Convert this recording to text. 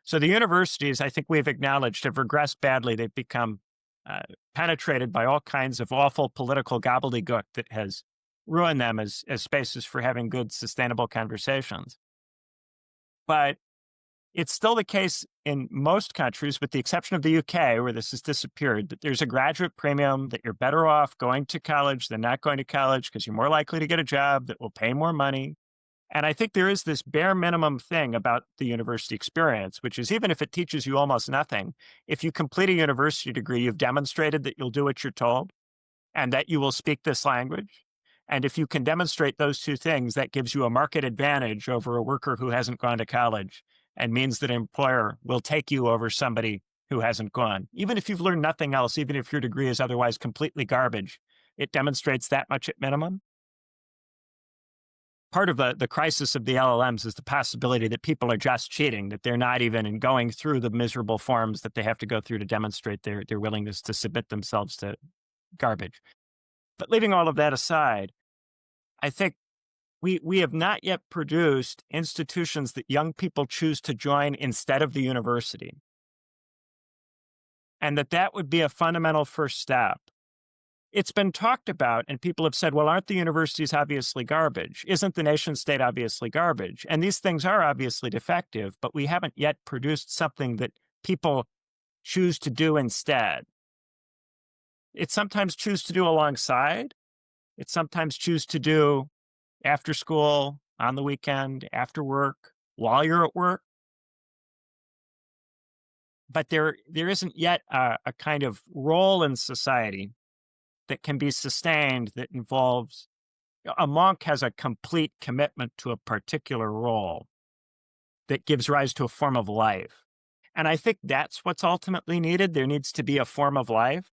So the universities, I think we've acknowledged, have regressed badly. They've become uh, penetrated by all kinds of awful political gobbledygook that has ruined them as spaces for having good, sustainable conversations. But it's still the case in most countries, with the exception of the UK, where this has disappeared, that there's a graduate premium, that you're better off going to college than not going to college because you're more likely to get a job that will pay more money. And I think there is this bare minimum thing about the university experience, which is even if it teaches you almost nothing, if you complete a university degree, you've demonstrated that you'll do what you're told and that you will speak this language. And if you can demonstrate those two things, that gives you a market advantage over a worker who hasn't gone to college and means that an employer will take you over somebody who hasn't gone. Even if you've learned nothing else, even if your degree is otherwise completely garbage, it demonstrates that much at minimum. Part of the crisis of the LLMs is the possibility that people are just cheating, that they're not even going through the miserable forms that they have to go through to demonstrate their willingness to submit themselves to garbage. But leaving all of that aside, I think we have not yet produced institutions that young people choose to join instead of the university. And that would be a fundamental first step. It's been talked about, and people have said, well, aren't the universities obviously garbage? Isn't the nation state obviously garbage? And these things are obviously defective, but we haven't yet produced something that people choose to do instead. It's sometimes choose to do alongside. It's sometimes choose to do after school, on the weekend, after work, while you're at work. But there isn't yet a kind of role in society that can be sustained that involves a monk has a complete commitment to a particular role that gives rise to a form of life. And I think that's what's ultimately needed. There needs to be a form of life.